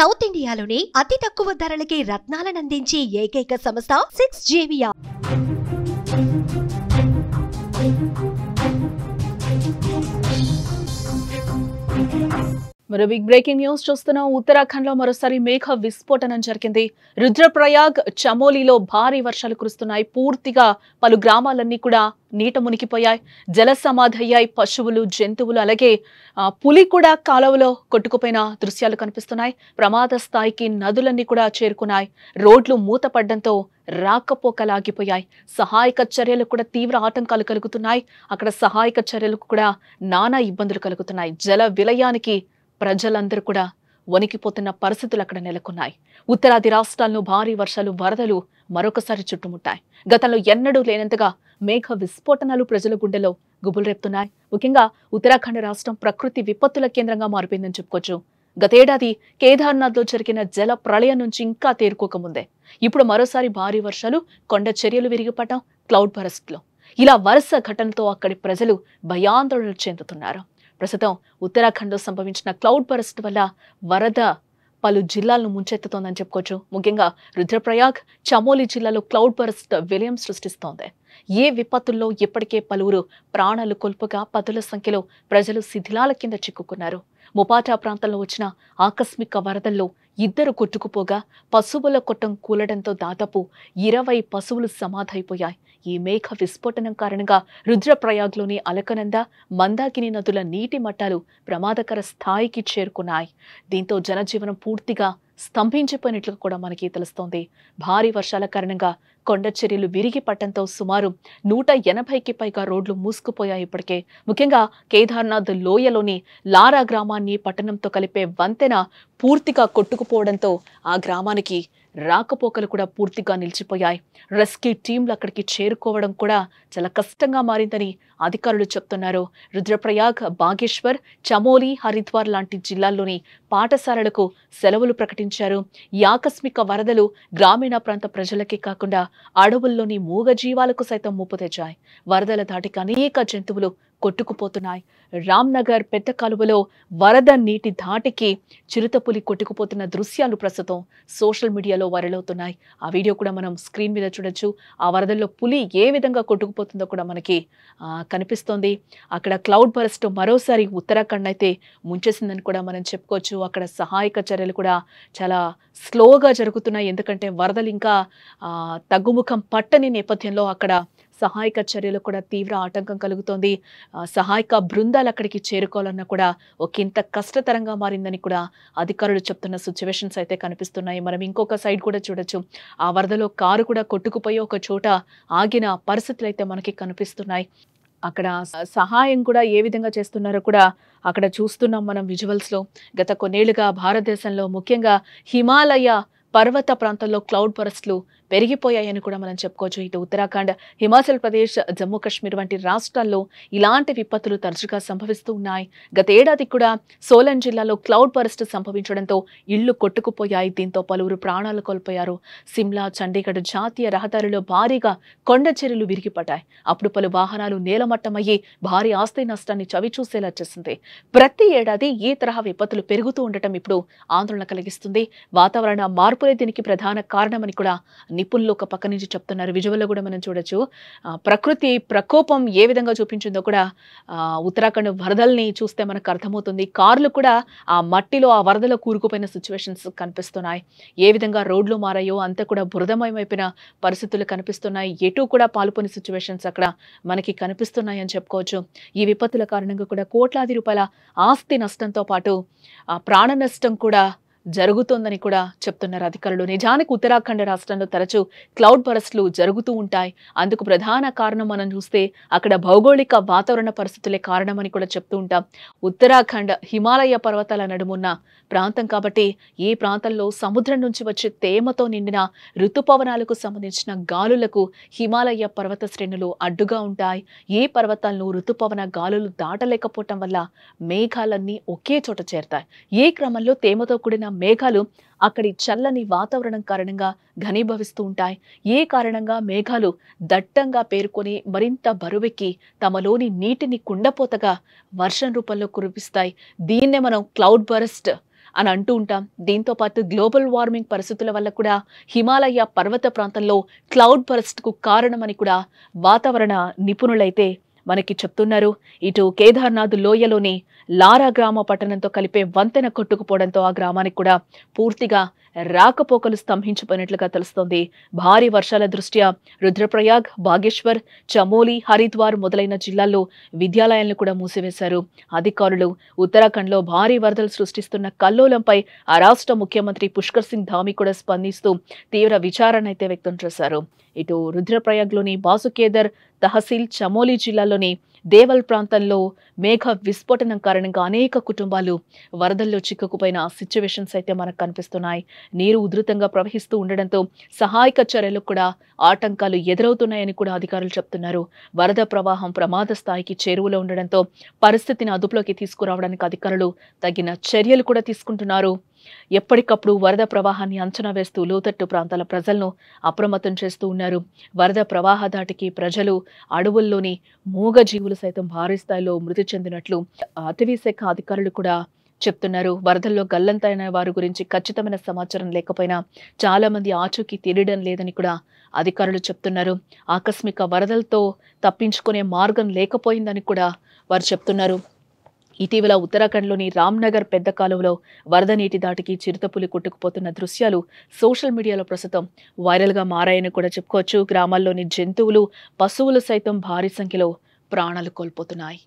South ఇండియాలోనే అతి తక్కువ ధరలకి రత్నాలనందించే ఏకైక సంస్థ 6JVR. మరో బిగ్ బ్రేకింగ్ న్యూస్ చూస్తున్నాం. ఉత్తరాఖండ్ లో మరోసారి మేఘ విస్ఫోటనం జరిగింది. రుద్రప్రయాగ్, చమోలీలో భారీ వర్షాలు కురుస్తున్నాయి. పూర్తిగా పలు గ్రామాలన్నీ కూడా నీట మునిగిపోయాయి. జల సమాధయ్యాయి. పశువులు, జంతువులు, అలాగే పులి కూడా కాలువలో కొట్టుకుపోయిన దృశ్యాలు కనిపిస్తున్నాయి. ప్రమాద స్థాయికి నదులన్నీ కూడా చేరుకున్నాయి. రోడ్లు మూతపడ్డంతో రాకపోకలాగిపోయాయి. సహాయక చర్యలకు కూడా తీవ్ర ఆటంకాలు కలుగుతున్నాయి. అక్కడ సహాయక చర్యలకు కూడా నానా ఇబ్బందులు కలుగుతున్నాయి. జల విలయానికి ప్రజలందరూ కూడా వణికిపోతున్న పరిస్థితులు అక్కడ నెలకొన్నాయి. ఉత్తరాది రాష్ట్రాలను భారీ వర్షాలు, వరదలు మరొకసారి చుట్టుముట్టాయి. గతంలో ఎన్నడూ లేనంతగా మేఘ విస్ఫోటనాలు ప్రజల గుండెలో గుబులు రేపుతున్నాయి. ముఖ్యంగా ఉత్తరాఖండ్ రాష్ట్రం ప్రకృతి విపత్తుల కేంద్రంగా మారిపోయిందని చెప్పుకోవచ్చు. గతేడాది కేదార్నాథ్లో జరిగిన జల ప్రళయం నుంచి ఇంకా తేరుకోకముందే ఇప్పుడు మరోసారి భారీ వర్షాలు, కొండ చర్యలు విరిగిపడటం, క్లౌడ్ బరస్ట్లో ఇలా వరుస ఘటనతో అక్కడి ప్రజలు భయాందోళనలు చెందుతున్నారు. ప్రస్తుతం ఉత్తరాఖండ్లో సంభవించిన క్లౌడ్ బరస్ట్ వల్ల వరద పలు జిల్లాలను ముంచెత్తుతోందని చెప్పుకోవచ్చు. ముఖ్యంగా రుద్రప్రయాగ్, చమోలీ జిల్లాలో క్లౌడ్ బరస్ట్ విలయం సృష్టిస్తోంది. ఏ విపత్తుల్లో ఇప్పటికే పలువురు ప్రాణాలు కోల్పోగా పదుల సంఖ్యలో ప్రజలు శిథిలాల కింద చిక్కుకున్నారు. మొపాటా ప్రాంతంలో వచ్చిన ఆకస్మిక వరదల్లో 2 కొట్టుకుపోగా పశువుల కొట్టం కూలడంతో దాదాపు 20 పశువులు సమాధైపోయాయి. ఈ మేఘ విస్ఫోటనం కారణంగా రుద్రప్రయాగ్లోని అలకనంద, మందాకిని నదుల నీటి మట్టాలు ప్రమాదకర స్థాయికి చేరుకున్నాయి. దీంతో జనజీవనం పూర్తిగా స్తంభించిపోయినట్లు కూడా మనకి తెలుస్తోంది. భారీ వర్షాల కారణంగా కొండ చర్యలు విరిగి పట్టడంతో సుమారు 180కి పైగా రోడ్లు మూసుకుపోయాయి. ఇప్పటికే ముఖ్యంగా కేదార్నాథ్ లోయలోని లారా గ్రామాన్ని పట్టణంతో కలిపే వంతెన పూర్తిగా కొట్టుకుపోవడంతో ఆ గ్రామానికి రాకపోకలు కూడా పూర్తిగా నిలిచిపోయాయి. రెస్క్యూ టీంలు అక్కడికి చేరుకోవడం కూడా చాలా కష్టంగా మారిందని అధికారులు చెప్తున్నారు. రుద్రప్రయాగ్, బాగేశ్వర్, చమోలీ, హరిద్వార్ లాంటి జిల్లాల్లోని పాఠశాలలకు సెలవులు ప్రకటించారు. ఈ ఆకస్మిక వరదలు గ్రామీణ ప్రాంత ప్రజలకే కాకుండా అడవుల్లోని మూగజీవాలకు సైతం ముప్పు తెచ్చాయి. వరదల దాటికి అనేక జంతువులు కొట్టుకుపోతున్నాయి. రామ్నగర్ పెద్ద కాలువలో వరద నీటి ధాటికి చిరుతపులి కొట్టుకుపోతున్న దృశ్యాలు ప్రస్తుతం సోషల్ మీడియాలో వైరల్ అవుతున్నాయి. ఆ వీడియో కూడా మనం స్క్రీన్ మీద చూడొచ్చు. ఆ వరదల్లో పులి ఏ విధంగా కొట్టుకుపోతుందో కూడా మనకి కనిపిస్తోంది. అక్కడ క్లౌడ్ బరస్ట్ మరోసారి ఉత్తరాఖండ్ అయితే ముంచేసిందని కూడా మనం చెప్పుకోవచ్చు. అక్కడ సహాయక చర్యలు కూడా చాలా స్లోగా జరుగుతున్నాయి. ఎందుకంటే వరదలు ఇంకా తగ్గుముఖం పట్టని నేపథ్యంలో అక్కడ సహాయక చర్యలు కూడా తీవ్ర ఆటంకం కలుగుతోంది. సహాయక బృందాలు అక్కడికి చేరుకోవాలన్నా కూడా ఒకంత కష్టతరంగా మారిందని కూడా అధికారులు చెప్తున్న సిచ్యువేషన్స్ అయితే కనిపిస్తున్నాయి. మనం ఇంకొక సైడ్ కూడా చూడొచ్చు. ఆ వరదలో కారు కూడా కొట్టుకుపోయి ఒక చోట ఆగిన పరిస్థితులు అయితే మనకి కనిపిస్తున్నాయి. అక్కడ సహాయం కూడా ఏ విధంగా చేస్తున్నారో కూడా అక్కడ చూస్తున్నాం మనం విజువల్స్లో. గత కొన్నేళ్లుగా భారతదేశంలో ముఖ్యంగా హిమాలయ పర్వత ప్రాంతాల్లో క్లౌడ్ బరస్ట్లు పెరిగిపోయాయని కూడా మనం చెప్పుకోవచ్చు. ఇటు ఉత్తరాఖండ్, హిమాచల్ ప్రదేశ్, జమ్మూ కాశ్మీర్ వంటి రాష్ట్రాల్లో ఇలాంటి విపత్తులు తరచుగా సంభవిస్తూ ఉన్నాయి. గత ఏడాది కూడా సోలన్ జిల్లాలో క్లౌడ్ బరస్ట్ సంభవించడంతో ఇళ్లు కొట్టుకుపోయాయి. దీంతో పలువురు ప్రాణాలు కోల్పోయారు. సిమ్లా, చండీగఢ్ జాతీయ రహదారిలో భారీగా కొండ చర్యలు విరిగిపడ్డాయి. అప్పుడు పలు వాహనాలు నేలమట్టమయ్యి భారీ ఆస్తి నష్టాన్ని చవిచూసేలా చేసింది. ప్రతి ఏడాది ఈ తరహా విపత్తులు పెరుగుతూ ఉండటం ఇప్పుడు ఆందోళన కలిగిస్తుంది. వాతావరణ మార్పులే దీనికి ప్రధాన కారణమని కూడా నిపుణులు ఒక పక్క నుంచి చెప్తున్నారు. విజువల్లో కూడా మనం చూడొచ్చు. ప్రకృతి ప్రకోపం ఏ విధంగా చూపించిందో కూడా ఉత్తరాఖండ్ వరదల్ని చూస్తే మనకు అర్థమవుతుంది. కార్లు కూడా ఆ మట్టిలో, ఆ వరదలో కూరుకుపోయిన సిచ్యువేషన్స్ కనిపిస్తున్నాయి. ఏ విధంగా రోడ్లు మారాయో అంతా కూడా బురదమయమైపోయిన పరిస్థితులు కనిపిస్తున్నాయి. ఎటు కూడా పాల్పొని సిచ్యువేషన్స్ అక్కడ మనకి కనిపిస్తున్నాయి అని చెప్పుకోవచ్చు. ఈ విపత్తుల కారణంగా కూడా కోట్లాది రూపాయల ఆస్తి నష్టంతో పాటు ప్రాణ నష్టం కూడా జరుగుతోందని కూడా చెప్తున్నారు అధికారులు. నిజానికి ఉత్తరాఖండ్ రాష్ట్రంలో తరచూ క్లౌడ్ బరస్ట్లు జరుగుతూ ఉంటాయి. అందుకు ప్రధాన కారణం మనం చూస్తే అక్కడ భౌగోళిక వాతావరణ పరిస్థితులే కారణమని కూడా చెప్తూ ఉంటాం. ఉత్తరాఖండ్ హిమాలయ పర్వతాల నడుమున్న ప్రాంతం కాబట్టి ఈ ప్రాంతంలో సముద్రం నుంచి వచ్చే తేమతో నిండిన ఋతుపవనాలకు సంబంధించిన గాలులకు హిమాలయ పర్వత శ్రేణులు అడ్డుగా ఉంటాయి. ఈ పర్వతాలను ఋతుపవన గాలులు దాటలేకపోవటం వల్ల మేఘాలన్నీ ఒకే చోట చేరతాయి. ఈ క్రమంలో తేమతో కూడిన మేఘాలు అక్కడి చల్లని వాతావరణం కారణంగా ఘనీభవిస్తూ ఉంటాయి. ఏ కారణంగా మేఘాలు దట్టంగా పేరుకొని మరింత బరువెక్కి తమలోని నీటిని కుండపోతగా వర్షం రూపంలో కురిపిస్తాయి. దీన్నే మనం క్లౌడ్ బరస్ట్ అని అంటూ ఉంటాం. దీంతో పాటు గ్లోబల్ వార్మింగ్ పరిస్థితుల వల్ల కూడా హిమాలయ పర్వత ప్రాంతంలో క్లౌడ్ బర్స్ట్ కు కారణమని కూడా వాతావరణ నిపుణులైతే మనకి చెప్తున్నారు. ఇటు కేదార్నాథ్ లోయలోని లారా గ్రామ పట్టణంతో కలిపే వంతెన కొట్టుకుపోవడంతో ఆ గ్రామానికి కూడా పూర్తిగా రాకపోకలు స్తంభించిపోయినట్లుగా తెలుస్తోంది. భారీ వర్షాల దృష్ట్యా రుద్రప్రయాగ్, బాగేశ్వర్, చమోలి, హరిద్వార్ మొదలైన జిల్లాల్లో విద్యాలయాలను కూడా మూసివేశారు. అధికారులు ఉత్తరాఖండ్లో భారీ వరదలు సృష్టిస్తున్న కల్లోలంపై ఆ రాష్ట్ర ముఖ్యమంత్రి పుష్కర్ సింగ్ ధామీ కూడా స్పందిస్తూ తీవ్ర విచారణ అయితే వ్యక్తం చేశారు. ఇటు రుద్రప్రయాగ్లోని బాసుకేదర్ తహసీల్, చమోలి జిల్లాలోని దేవల్ ప్రాంతంలో మేఘ విస్ఫోటనం కారణంగా అనేక కుటుంబాలు వరదల్లో చిక్కుకుపోయిన సిచ్యువేషన్స్ అయితే మనకు కనిపిస్తున్నాయి. నీరు ఉధృతంగా ప్రవహిస్తూ ఉండడంతో సహాయక చర్యలకు కూడా ఆటంకాలు ఎదురవుతున్నాయని కూడా అధికారులు చెప్తున్నారు. వరద ప్రవాహం ప్రమాద స్థాయికి చేరువలో ఉండడంతో పరిస్థితిని అదుపులోకి తీసుకురావడానికి అధికారులు తగిన చర్యలు కూడా తీసుకుంటున్నారు. ఎప్పటికప్పుడు వరద ప్రవాహాన్ని అంచనా వేస్తూ లోతట్టు ప్రాంతాల ప్రజలను అప్రమత్తం చేస్తూ ఉన్నారు. వరద ప్రవాహ దాటికి ప్రజలు, అడవుల్లోని మూగజీవులు సైతం భారీ స్థాయిలో మృతి చెందినట్లు అటవీ శాఖ అధికారులు కూడా చెప్తున్నారు. వరదల్లో గల్లంతైన వారి గురించి ఖచ్చితమైన సమాచారం లేకపోయినా చాలా మంది ఆచూకీ తెలియడం లేదని కూడా అధికారులు చెప్తున్నారు. ఆకస్మిక వరదలతో తప్పించుకునే మార్గం లేకపోయిందని కూడా వారు చెప్తున్నారు. ఇటీవల ఉత్తరాఖండ్లోని రామ్నగర్ పెద్ద కాలువలో వరద నీటి దాటికి చిరుతపులి కొట్టుకుపోతున్న దృశ్యాలు సోషల్ మీడియాలో ప్రస్తుతం వైరల్గా మారాయని కూడా చెప్పుకోవచ్చు. గ్రామాల్లోని జంతువులు, పశువులు సైతం భారీ సంఖ్యలో ప్రాణాలు కోల్పోతున్నాయి.